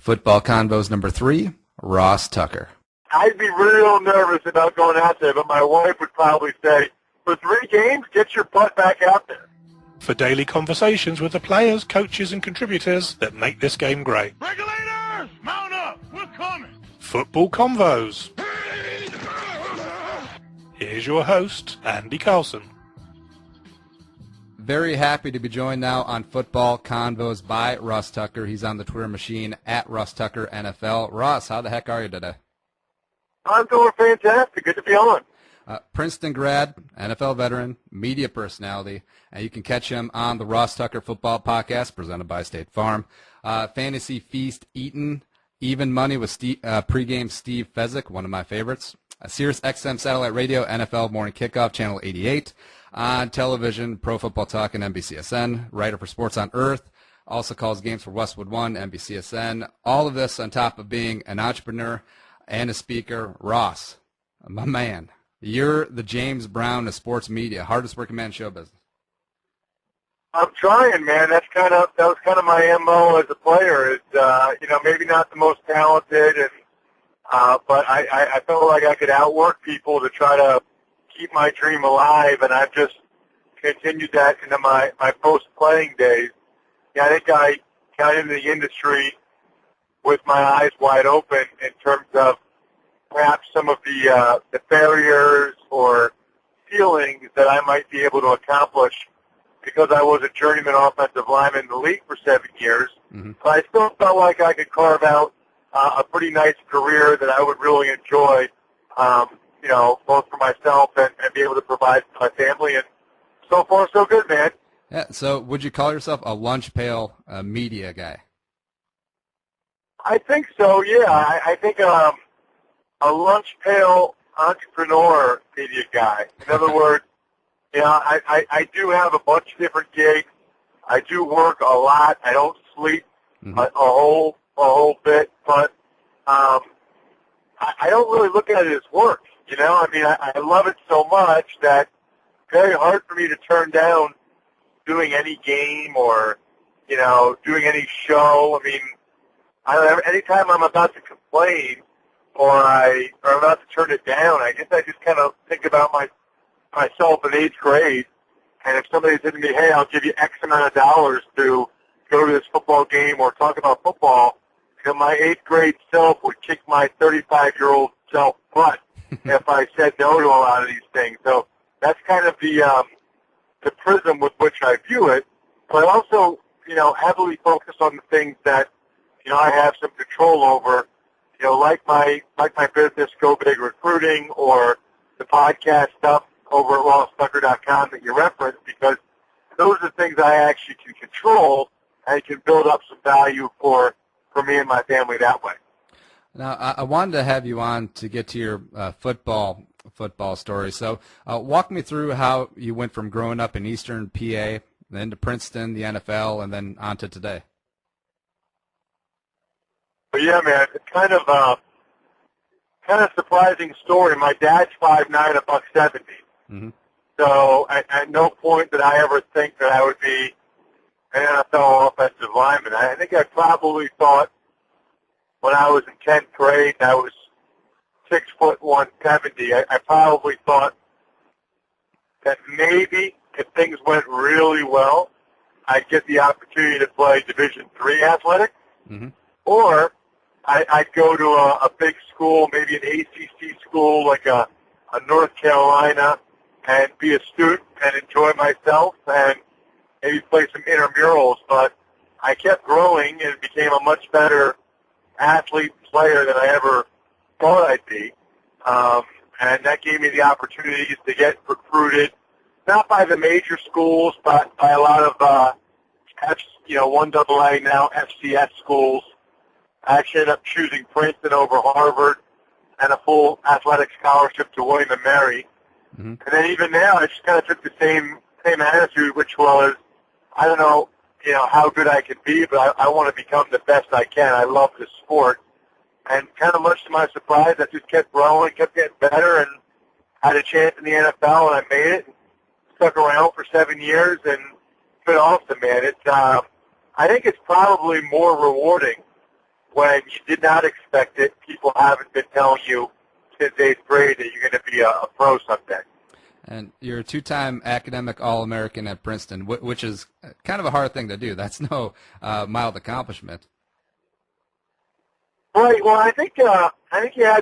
Football Convos number 3, Ross Tucker. I'd be real nervous about going out there, but my wife would probably say, for 3 games, get your butt back out there. For daily conversations with the players, coaches, and contributors that make this game great. Regulators, mount up. We're coming. Football Convos. Here's your host, Andy Carlson. Very happy to be joined now on Football Convos by Ross Tucker. He's on the Twitter machine at Ross Tucker NFL. Ross, how the heck are you today? I'm doing fantastic. Good to be on. Princeton grad, NFL veteran, media personality, and you can catch him on the Ross Tucker Football Podcast presented by State Farm. Fantasy Feast Eaton, Even Money with pregame Steve Fezzik, one of my favorites. SiriusXM Satellite Radio, NFL Morning Kickoff, Channel 88. On television, Pro Football Talk and NBCSN. Writer for Sports on Earth. Also calls games for Westwood One, NBCSN. All of this on top of being an entrepreneur and a speaker. Ross, my man, you're the James Brown of sports media. Hardest working man in show business. I'm trying, man. That was kind of my MO as a player. Is maybe not the most talented, and but I felt like I could outwork people to try to keep my dream alive, and I've just continued that into my post-playing days. Yeah, I think I got into the industry with my eyes wide open in terms of perhaps some of the failures or feelings that I might be able to accomplish because I was a journeyman offensive lineman in the league for 7 years. Mm-hmm. But I still felt like I could carve out a pretty nice career that I would really enjoy, both for myself and be able to provide for my family. And so far, so good, man. Yeah. So would you call yourself a lunch pail media guy? I think so, yeah. I think a lunch pail entrepreneur media guy. In other words, I do have a bunch of different gigs. I do work a lot. I don't sleep a whole bit, but I don't really look at it as work. I love it so much that it's very hard for me to turn down doing any game or, doing any show. Anytime I'm about to complain or I'm about to turn it down, I just kind of think about myself in 8th grade. And if somebody said to me, hey, I'll give you X amount of dollars to go to this football game or talk about football, my 8th grade self would kick my 35-year-old self butt if I said no to a lot of these things. So that's kind of the prism with which I view it. But I also, heavily focus on the things that, I have some control over, like my business, Go Big Recruiting, or the podcast stuff over at rosstucker.com that you referenced, because those are things I actually can control and can build up some value for me and my family that way. Now, I wanted to have you on to get to your football story. So walk me through how you went from growing up in Eastern PA, then to Princeton, the NFL, and then on to today. Well, yeah, man, it's kind of a surprising story. My dad's 5'9", $170. Mm-hmm. So at no point did I ever think that I would be an NFL offensive lineman. I think I probably thought when I was in 10th grade I was 6 foot 170. I probably thought that maybe if things went really well, I'd get the opportunity to play Division III athletics, or I'd go to a big school, maybe an ACC school like a North Carolina, and be a student and enjoy myself and maybe play some intramurals. But I kept growing and became a much better athlete and player than I ever thought I'd be. And that gave me the opportunities to get recruited, not by the major schools, but by a lot of, 1AA now FCS schools. I actually ended up choosing Princeton over Harvard and a full athletic scholarship to William & Mary. Mm-hmm. And then even now, I just kind of took the same attitude, which was, I don't know, how good I can be, but I want to become the best I can. I love this sport. And kind of much to my surprise, I just kept growing, kept getting better, and had a chance in the NFL, and I made it. And stuck around for 7 years, and it's been awesome, man. I think it's probably more rewarding when you did not expect it. People haven't been telling you since 8th grade that you're going to be a pro someday. And you're a two-time academic All-American at Princeton, which is kind of a hard thing to do. That's no mild accomplishment. Right. Well, I think you had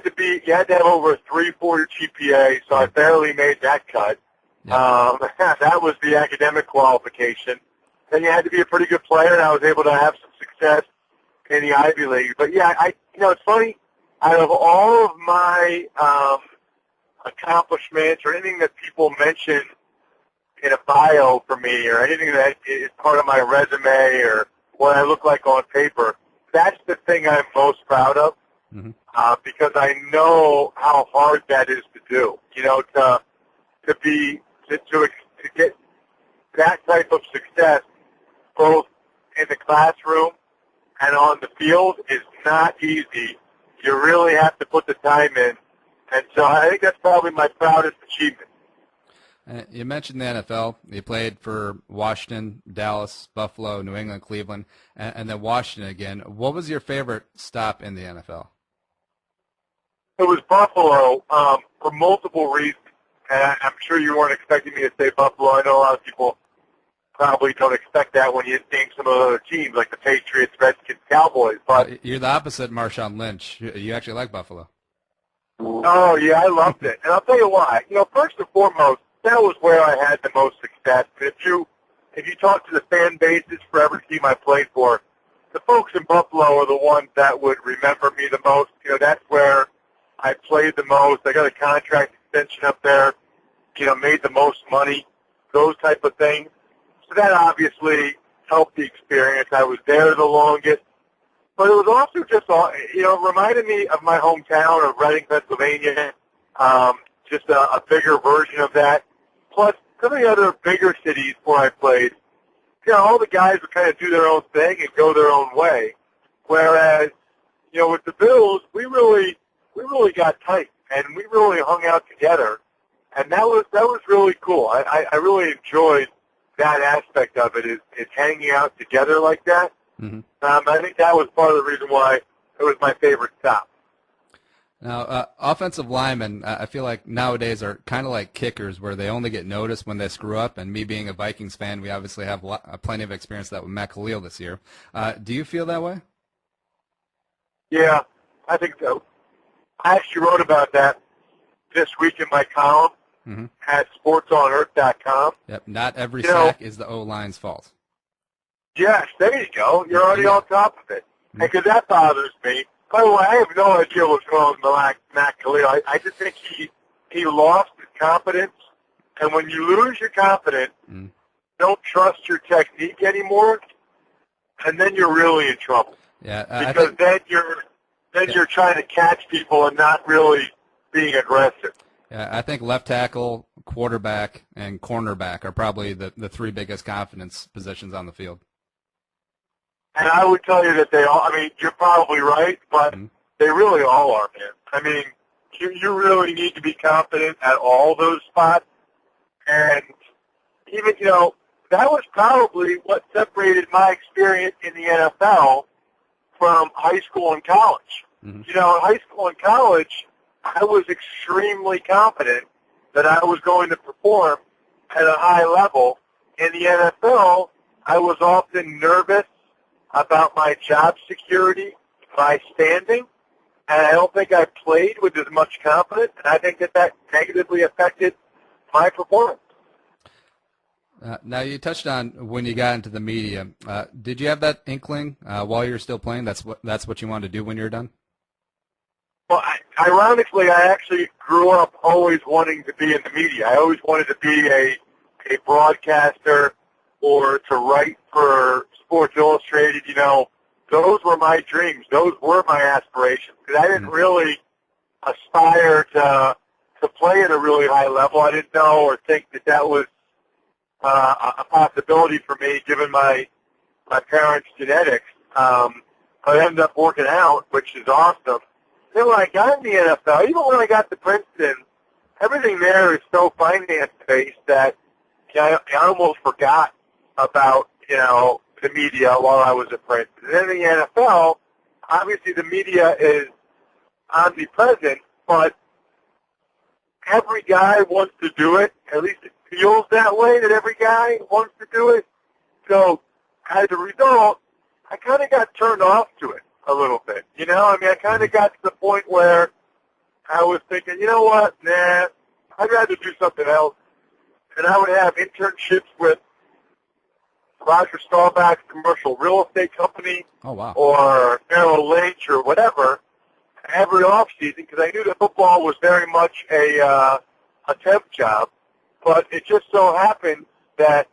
to have over a 3.4 GPA, so I barely made that cut. Yep. That was the academic qualification. Then you had to be a pretty good player, and I was able to have some success in the Ivy League. But yeah, it's funny. Out of all of my accomplishments or anything that people mention in a bio for me, or anything that is part of my resume or what I look like on paper, that's the thing I'm most proud of, because I know how hard that is to do. To get that type of success, both in the classroom and on the field, is not easy. You really have to put the time in, and so I think that's probably my proudest achievement. You mentioned the NFL. You played for Washington, Dallas, Buffalo, New England, Cleveland, and then Washington again. What was your favorite stop in the NFL? It was Buffalo for multiple reasons, and I'm sure you weren't expecting me to say Buffalo. I know a lot of people probably don't expect that when you name some of the other teams like the Patriots, Redskins, Cowboys. But you're the opposite Marshawn Lynch. You actually like Buffalo. Oh, yeah, I loved it. And I'll tell you why. First and foremost, that was where I had the most success. If you talk to the fan bases for every team I played for, the folks in Buffalo are the ones that would remember me the most. That's where I played the most. I got a contract extension up there, made the most money, those type of things. So that obviously helped the experience. I was there the longest. But it was also just, reminded me of my hometown of Reading, Pennsylvania, just a bigger version of that. Plus, some of the other bigger cities where I played, all the guys would kind of do their own thing and go their own way. Whereas, with the Bills, we really got tight and we really hung out together, and that was really cool. I really enjoyed that aspect of it, is hanging out together like that. Mm-hmm. I think that was part of the reason why it was my favorite stop. Now, offensive linemen, I feel like nowadays are kind of like kickers, where they only get noticed when they screw up. And me being a Vikings fan, we obviously have plenty of experience that with Matt Khalil this year. Do you feel that way? Yeah, I think so. I actually wrote about that this week in my column at sportsonearth.com. Yep, not every sack is the O-line's fault. Yes, there you go. You're already on top of it. Because that bothers me. By the way, I have no idea what's going on with Matt Khalil. I just think he lost his confidence. And when you lose your confidence, don't trust your technique anymore, and then you're really in trouble. Yeah, because then you're trying to catch people and not really being aggressive. Yeah, I think left tackle, quarterback, and cornerback are probably the three biggest confidence positions on the field. And I would tell you that they all, you're probably right, but they really all are, man. You really need to be confident at all those spots. And even, that was probably what separated my experience in the NFL from high school and college. In high school and college, I was extremely confident that I was going to perform at a high level. In the NFL, I was often nervous about my job security, my standing, and I don't think I played with as much confidence, and I think that negatively affected my performance. Now, you touched on when you got into the media. Did you have that inkling while you were still playing? That's what you wanted to do when you were done? Well, ironically, I actually grew up always wanting to be in the media. I always wanted to be a broadcaster or to write for Sports Illustrated. Those were my dreams. Those were my aspirations. Because I didn't really aspire to play at a really high level. I didn't know or think that was a possibility for me, given my parents' genetics. But I ended up working out, which is awesome. Then when I got in the NFL, even when I got to Princeton, everything there is so finance-based that I almost forgot about, the media while I was at Princeton. And then in the NFL, obviously the media is omnipresent, but every guy wants to do it. At least it feels that way, that every guy wants to do it. So as a result, I kind of got turned off to it a little bit. You know, I mean, I kind of got to the point where I was thinking, you know what, nah, I'd rather do something else. And I would have internships with Roger Staubach's commercial real estate company, Oh, wow. or Merrill Lynch or whatever, every off season, because I knew that football was very much a temp job. But it just so happened that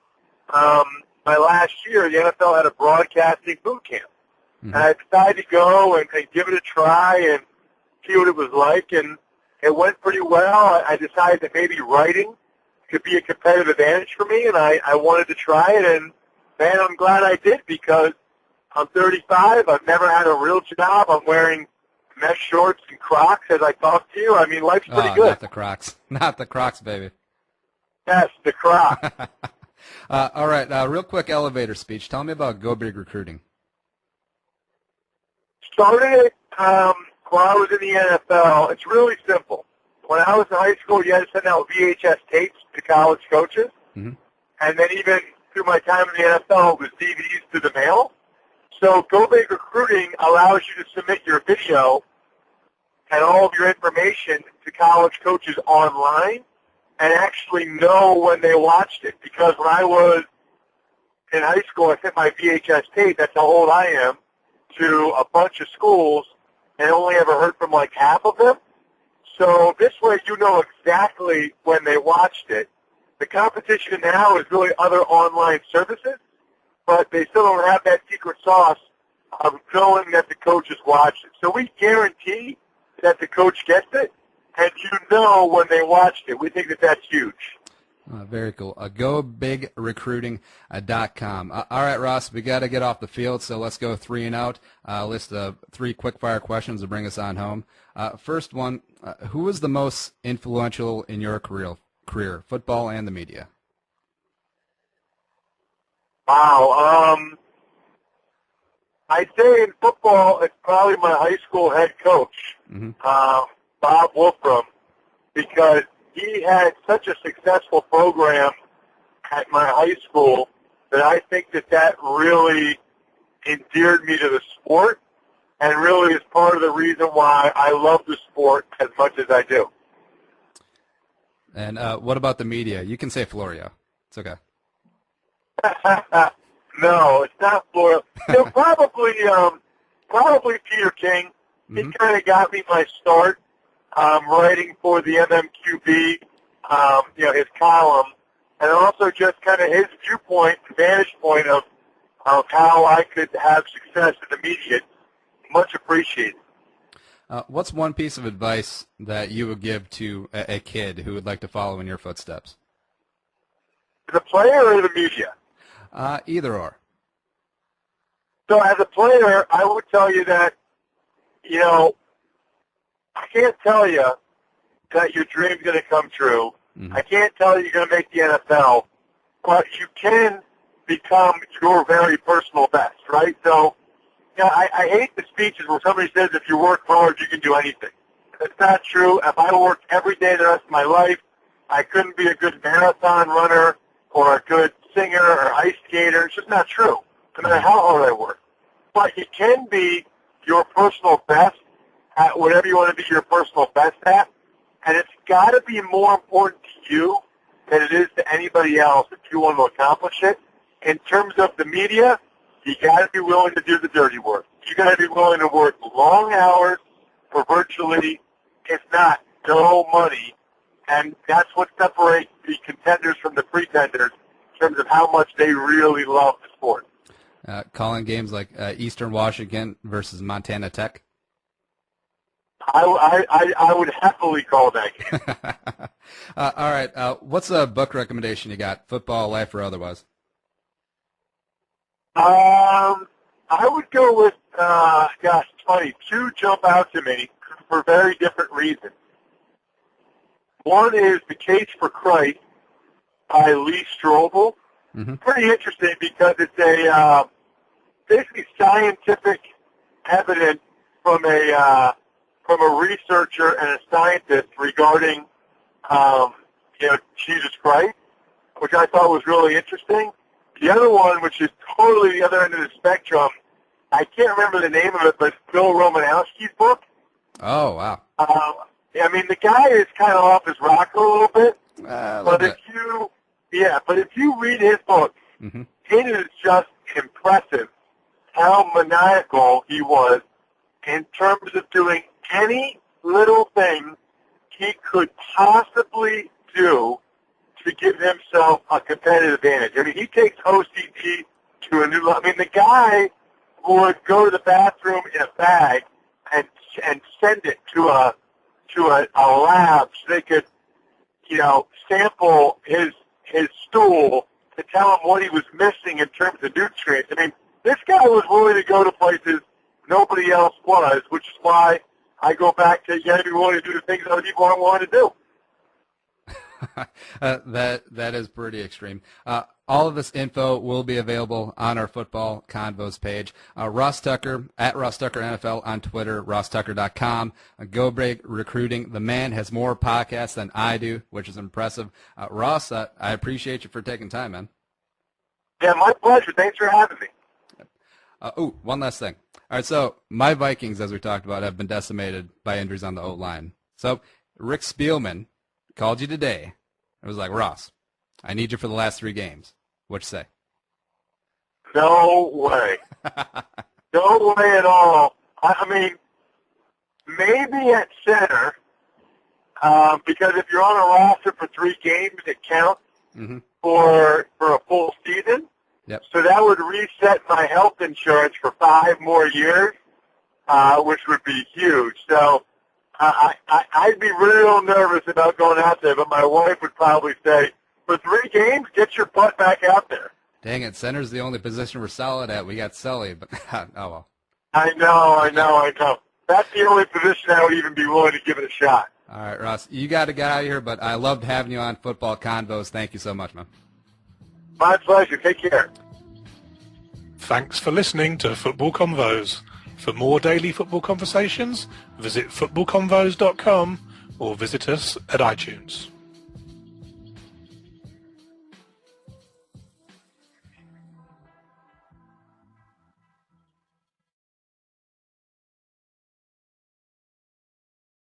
my last year, the NFL had a broadcasting boot camp. Mm-hmm. And I decided to go and give it a try and see what it was like, and it went pretty well. I decided that maybe writing could be a competitive advantage for me, and I wanted to try it, and man, I'm glad I did, because I'm 35. I've never had a real job. I'm wearing mesh shorts and Crocs as I talk to you. I mean, life's pretty good. Not the Crocs. Not the Crocs, baby. Yes, the Crocs. All right, real quick elevator speech. Tell me about Go Big Recruiting. Started it while I was in the NFL. It's really simple. When I was in high school, you had to send out VHS tapes to college coaches. Mm-hmm. And then even through my time in the NFL, it was DVDs through the mail. So Go Big Recruiting allows you to submit your video and all of your information to college coaches online and actually know when they watched it. Because when I was in high school, I sent my VHS tape, that's how old I am, to a bunch of schools and only ever heard from like half of them. So this way you know exactly when they watched it. The competition now is really other online services, but they still don't have that secret sauce of knowing that the coaches watched it. So we guarantee that the coach gets it, and you know when they watched it. We think that that's huge. Very cool. GoBigRecruiting.com. All right, Ross, we got to get off the field, so let's go 3 and out. List of 3 quick-fire questions to bring us on home. First one, who was the most influential in your career, football and the media? Wow. I'd say in football, it's probably my high school head coach, Bob Wolfram, because he had such a successful program at my high school that I think that really endeared me to the sport and really is part of the reason why I love the sport as much as I do. And what about the media? You can say Florio. It's okay. No, it's not Florio. Probably Peter King. He kind of got me my start writing for the MMQB, his column, and also just kind of his viewpoint, vantage point of how I could have success in the media. Much appreciated. What's one piece of advice that you would give to a kid who would like to follow in your footsteps? The player or the media? Either or. So as a player, I would tell you that, I can't tell you that your dream's going to come true. Mm-hmm. I can't tell you you're going to make the NFL, but you can become your very personal best, right? So, I hate the speeches where somebody says if you work hard, you can do anything. That's not true. If I worked every day the rest of my life, I couldn't be a good marathon runner or a good singer or ice skater. It's just not true, no matter how hard I work. But you can be your personal best at whatever you want to be your personal best at, and it's got to be more important to you than it is to anybody else if you want to accomplish it. In terms of the media, you got to be willing to do the dirty work. You got to be willing to work long hours for virtually, if not, no money, and that's what separates the contenders from the pretenders in terms of how much they really love the sport. Calling games like Eastern Washington versus Montana Tech? I would happily call that game. All right. What's a book recommendation you got? Football, life, or otherwise? I would go with, it's funny, 2 jump out to me for very different reasons. One is The Case for Christ by Lee Strobel. Mm-hmm. Pretty interesting because it's a basically scientific evidence from a researcher and a scientist regarding Jesus Christ, which I thought was really interesting. The other one, which is totally the other end of the spectrum, I can't remember the name of it, but it's Bill Romanowski's book. Oh, wow. I mean, the guy is kind of off his rocker a little bit. But if you read his book, mm-hmm. it is just impressive how maniacal he was in terms of doing any little thing he could possibly do to give himself a competitive advantage. I mean, he takes OCD to a new level. I mean, the guy would go to the bathroom in a bag and send it to a lab so they could, sample his stool to tell him what he was missing in terms of nutrients. I mean, this guy was willing to go to places nobody else was, which is why I go back to you got to be willing to do the things other people aren't willing to do. That is pretty extreme. All of this info will be available on our Football Convos page. Ross Tucker, at Ross Tucker NFL on Twitter, rosstucker.com. Go Big Recruiting. The man has more podcasts than I do, which is impressive. Ross, I appreciate you for taking time, man. Yeah, my pleasure. Thanks for having me. One last thing. All right, so my Vikings, as we talked about, have been decimated by injuries on the O-line. So Rick Spielman called you today. It was like, Ross, I need you for the last 3 games. What'd you say? No way. No way at all. I mean, maybe at center, because if you're on a roster for 3 games, it counts mm-hmm. for a full season. Yep. So that would reset my health insurance for 5 more years, which would be huge. So I'd be real nervous about going out there, but my wife would probably say, for 3 games, get your butt back out there. Dang it, center's the only position we're solid at. We got Sully, but oh well. I know. That's the only position I would even be willing to give it a shot. All right, Ross, you got to get out of here, but I loved having you on Football Convos. Thank you so much, man. My pleasure. Take care. Thanks for listening to Football Convos. For more daily football conversations, visit footballconvos.com or visit us at iTunes.